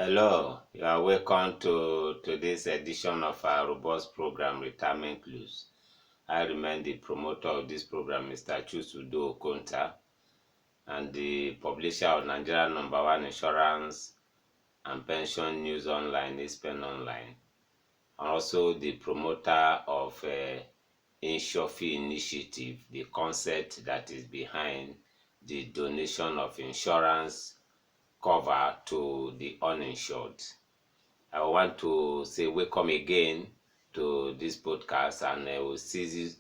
Hello, you are welcome to this edition of our robust program, Retirement Clues. I remain the promoter of this program, Mr. Chusudo Okonta, and the publisher of Nigeria number one insurance and pension news online, ISPEN Online. I'm also the promoter of InsureFee Initiative, the concept that is behind the donation of insurance cover to the uninsured. I want to say welcome again to this podcast, and I will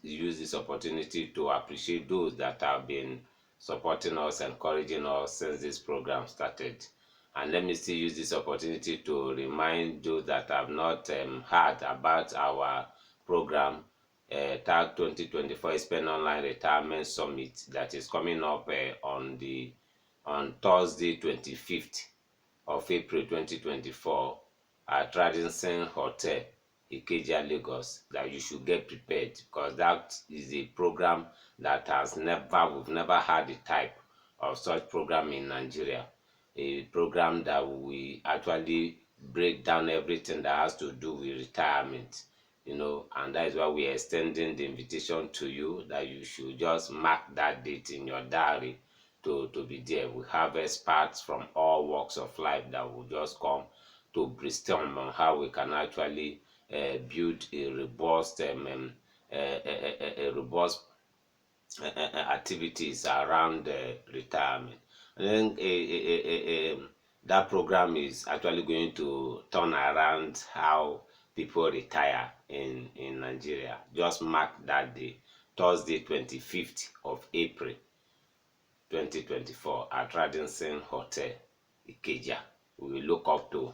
use this opportunity to appreciate those that have been supporting us, encouraging us since this program started. And let me still use this opportunity to remind those that have not heard about our program, TAG 2024 Spend Online Retirement Summit that is coming up on Thursday 25th of April 2024 at Radisson Hotel, Ikeja, Lagos, that you should get prepared, because that is a program that we've never had a type of such program in Nigeria. A program that we actually break down everything that has to do with retirement, and that is why we are extending the invitation to you that you should just mark that date in your diary to be there. We have experts from all walks of life that will just come to brainstorm on how we can actually build a robust activities around retirement. And then that program is actually going to turn around how people retire in Nigeria. Just mark that day, Thursday 25th of April 2024 at Radisson Hotel, Ikeja. We will look up to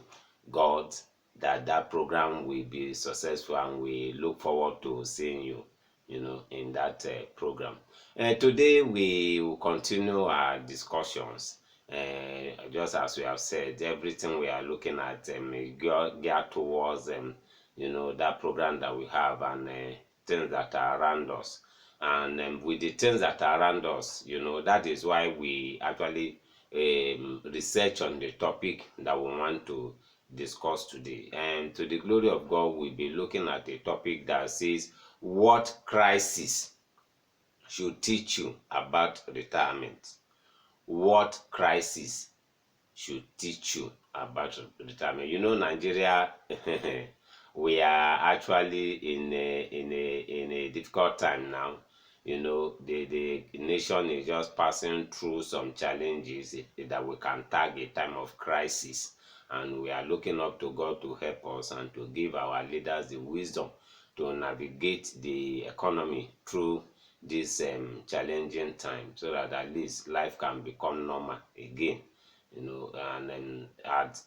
God that program will be successful, and we look forward to seeing you, in that program. Today we will continue our discussions. Just as we have said, everything we are looking at geared towards that program that we have, and things that are around us. And with the things that are around us, that is why we actually research on the topic that we want to discuss today. And to the glory of God, we'll be looking at a topic that says, what crisis should teach you about retirement? What crisis should teach you about retirement? Nigeria, we are actually in a difficult time now. The nation is just passing through some challenges that we can tag a time of crisis, and we are looking up to God to help us and to give our leaders the wisdom to navigate the economy through this challenging time, so that at least life can become normal again. And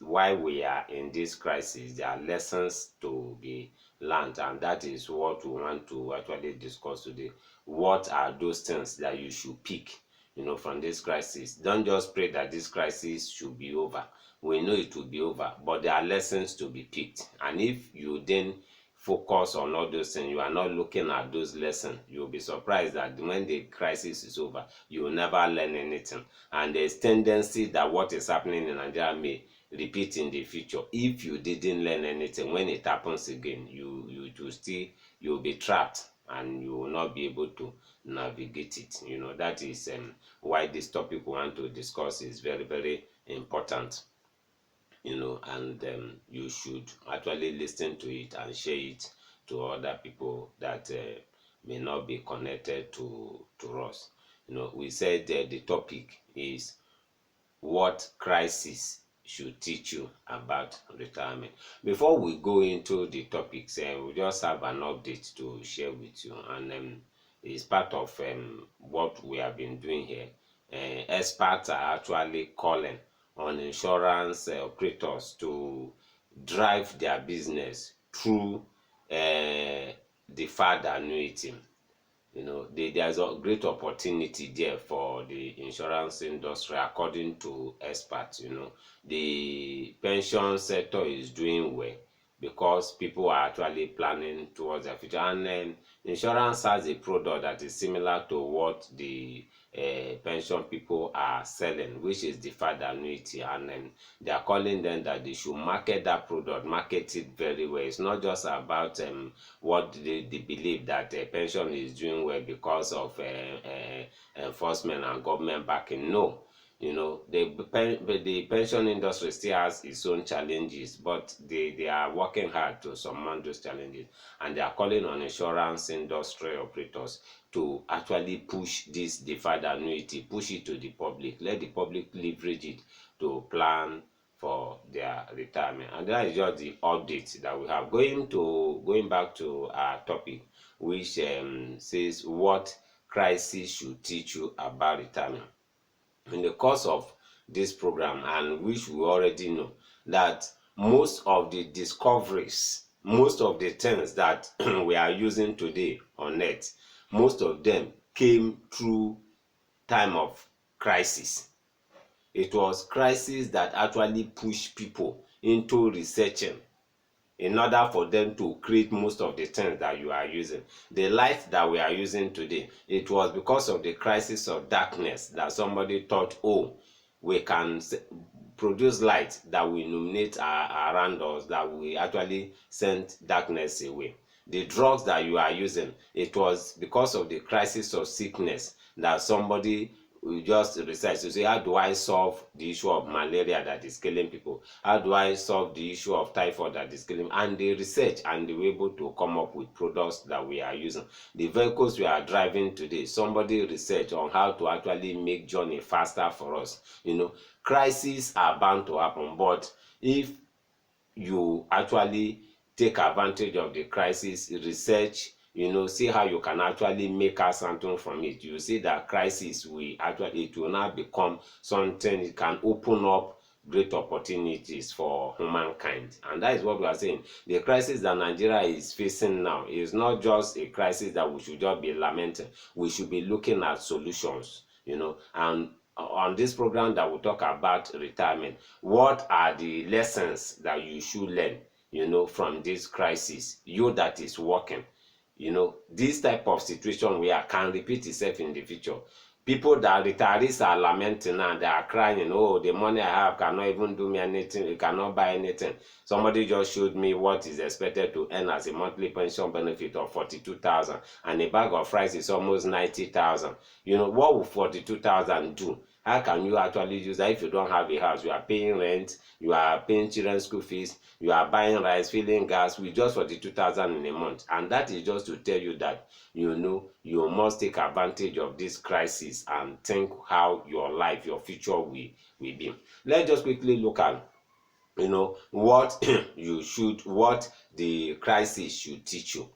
while we are in this crisis, there are lessons to be learned, and that is what we want to actually discuss today. What are those things that you should pick, from this crisis? Don't just pray that this crisis should be over. We know it will be over, but there are lessons to be picked, and if you then focus on all those things, you are not looking at those lessons, you'll be surprised that when the crisis is over, you will never learn anything. And there's tendency that what is happening in Nigeria may repeat in the future. If you didn't learn anything, when it happens again, you'll be trapped, and you will not be able to navigate it. That is why this topic we want to discuss is very, very important. And you should actually listen to it and share it to other people that may not be connected to us. We said the topic is, what crisis should teach you about retirement. Before we go into the topics, we just have an update to share with you, and it's part of what we have been doing here. Experts are actually calling on insurance operators to drive their business through deferred annuity. There's a great opportunity there for the insurance industry, according to experts. The pension sector is doing well because people are actually planning towards their future, and insurance has a product that is similar to what the pension people are selling, which is deferred annuity, and then they are calling them that they should market that product, market it very well. It's not just about what they believe that pension is doing well because of enforcement and government backing. No, the pension industry still has its own challenges, but they are working hard to surmount those challenges, and they are calling on insurance industry operators to actually push this deferred annuity, push it to the public, let the public leverage it to plan for their retirement. And that is just the update that we have. Going back to our topic, which says what crisis should teach you about retirement. In the course of this program, and which we already know, that most of the discoveries, most of the things that we are using today on earth, most of them came through time of crisis. It was crisis that actually pushed people into researching in order for them to create most of the things that you are using. The light that we are using today, it was because of the crisis of darkness that somebody thought, oh, we can produce light that will illuminate around us, that will actually send darkness away. The drugs that you are using, it was because of the crisis of sickness that somebody we just research to say, how do I solve the issue of malaria that is killing people? How do I solve the issue of typhoid that is killing? And they research and they were able to come up with products that we are using. The vehicles we are driving today, somebody research on how to actually make journey faster for us. Crises are bound to happen, but if you actually take advantage of the crisis, research, see how you can actually make out something from it. You see that crisis it will now become something. It can open up great opportunities for humankind, and that is what we are saying. The crisis that Nigeria is facing now is not just a crisis that we should just be lamenting. We should be looking at solutions, and on this program that we talk about retirement, what are the lessons that you should learn, from this crisis, you that is working. This type of situation where can repeat itself in the future. People that retirees are lamenting now, they are crying, oh, the money I have cannot even do me anything, it cannot buy anything. Somebody just showed me what is expected to earn as a monthly pension benefit of 42,000, and a bag of rice is almost 90,000. What will 42,000 do? How can you actually use that if you don't have a house? You are paying rent, you are paying children's school fees, you are buying rice, filling gas with just 42,000 in a month. And that is just to tell you that, you must take advantage of this crisis and think how your life, your future will be. Let's just quickly look at, what what the crisis should teach you.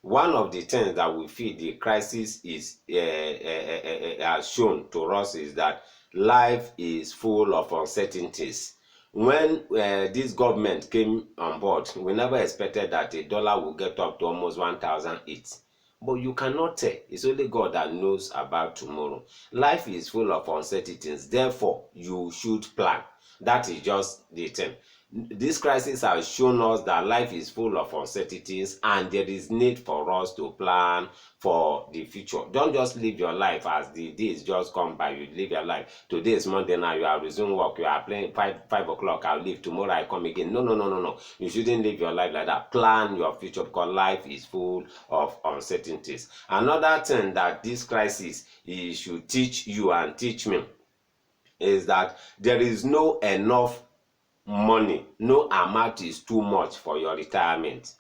One of the things that we feel the crisis is has shown to us is that life is full of uncertainties. When this government came on board, we never expected that a dollar will get up to almost 1,008. But you cannot tell. It's only God that knows about tomorrow. Life is full of uncertainties. Therefore, you should plan. That is just the thing. This crisis has shown us that life is full of uncertainties, and there is need for us to plan for the future. Don't just live your life as the days just come by. You live your life. Today is Monday, now you are resuming work. You are playing 5 o'clock. I'll leave. Tomorrow I come again. No. You shouldn't live your life like that. Plan your future, because life is full of uncertainties. Another thing that this crisis should teach you and teach me is that there is no enough money. No amount is too much for your retirement.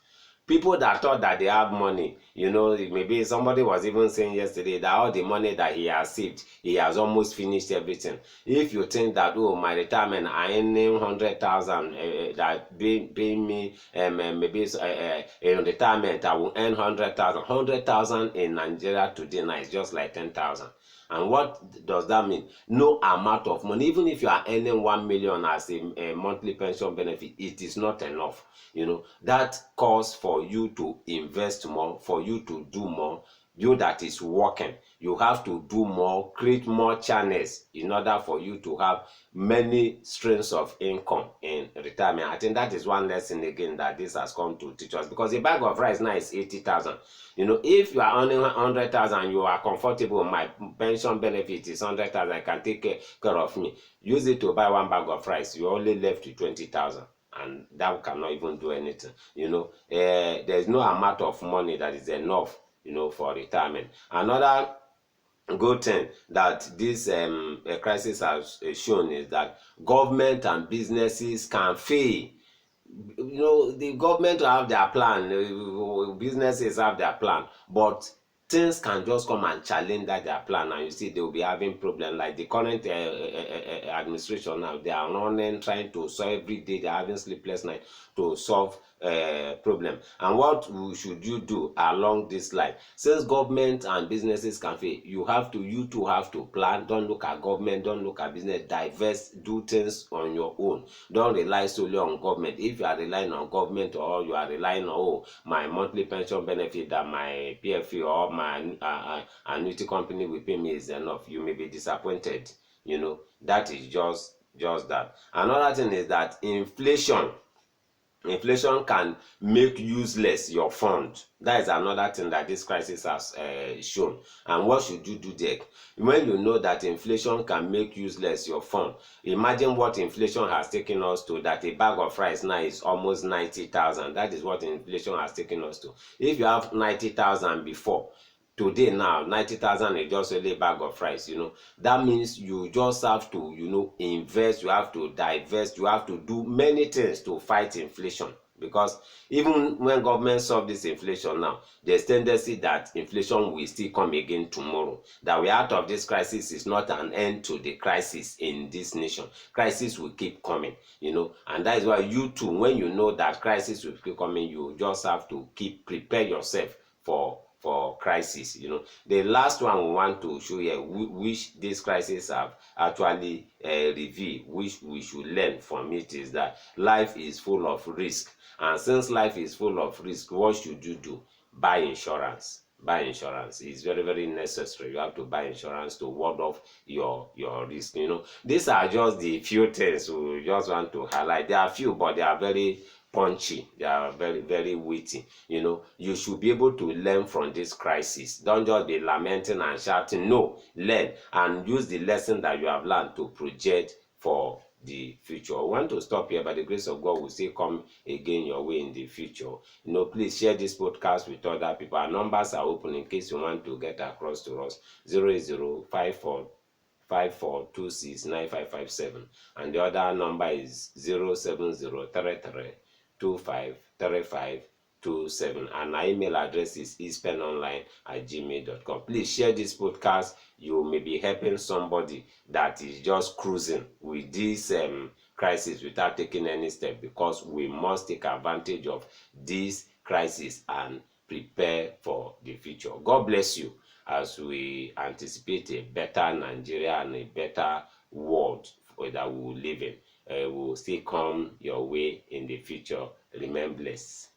People that thought that they have money, maybe somebody was even saying yesterday that all the money that he has saved, he has almost finished everything. If you think that, oh, my retirement, I earn 100,000, that paying me, maybe in retirement, I will earn 100,000. 100,000 in Nigeria today now is just like 10,000. And what does that mean? No amount of money, even if you are earning 1 million as a monthly pension benefit, it is not enough. That calls for you to invest more, for you to do more, you that is working, you have to do more, create more channels in order for you to have many streams of income in retirement. I think that is one lesson again that this has come to teach us, because a bag of rice now is 80,000. If you are earning 100,000, you are comfortable, my pension benefit is 100,000, I can take care of me. Use it to buy one bag of rice, you only left with 20,000, and that cannot even do anything. There is no amount of money that is enough, for retirement. Another good thing that this crisis has shown is that government and businesses can fail. The government have their plan, businesses have their plan, but things can just come and challenge their plan, and you see they will be having problem. Like the current administration now, they are running, trying to solve every day, they are having sleepless night to solve problem. And what should you do along this line? Since government and businesses can fail, you too have to plan. Don't look at government, don't look at business, divest, do things on your own. Don't rely solely on government. If you are relying on government, or you are relying on, my monthly pension benefit that my PFA or my annuity company will pay me is enough, you may be disappointed. That is just that. Another thing is that inflation can make useless your fund. That is another thing that this crisis has shown. And what should you do there? When you know that inflation can make useless your fund, imagine what inflation has taken us to, that a bag of rice now is almost 90,000. That is what inflation has taken us to. If you have 90,000 before, today now 90,000 is just only a bag of rice. That means you just have to invest, you have to divest, you have to do many things to fight inflation. Because even when government solve this inflation now, there's tendency that inflation will still come again tomorrow. That we are out of this crisis is not an end to the crisis in this nation. Crisis will keep coming. And that is why you too, when you know that crisis will keep coming, you just have to prepare yourself for crisis. The last one we want to show here, which this crisis have actually revealed, which we should learn from it, is that life is full of risk. And since life is full of risk, what should you do? Buy insurance. Buy insurance. It's very, very necessary. You have to buy insurance to ward off your risk. These are just the few things we just want to highlight. There are few, but they are very punchy, they are very, very witty. You should be able to learn from this crisis. Don't just be lamenting and shouting. No, learn and use the lesson that you have learned to project for the future. I want to stop here. By the grace of God, will still come again your way in the future. Please share this podcast with other people. Our numbers are open in case you want to get across to us. 08054269557, and the other number is 07033253527, and our email address is ispenonline@gmail.com. Please share this podcast. You may be helping somebody that is just cruising with this crisis without taking any step, because we must take advantage of this crisis and prepare for the future. God bless you as we anticipate a better Nigeria and a better world that we will live in. Will still come your way in the future. Remain blessed.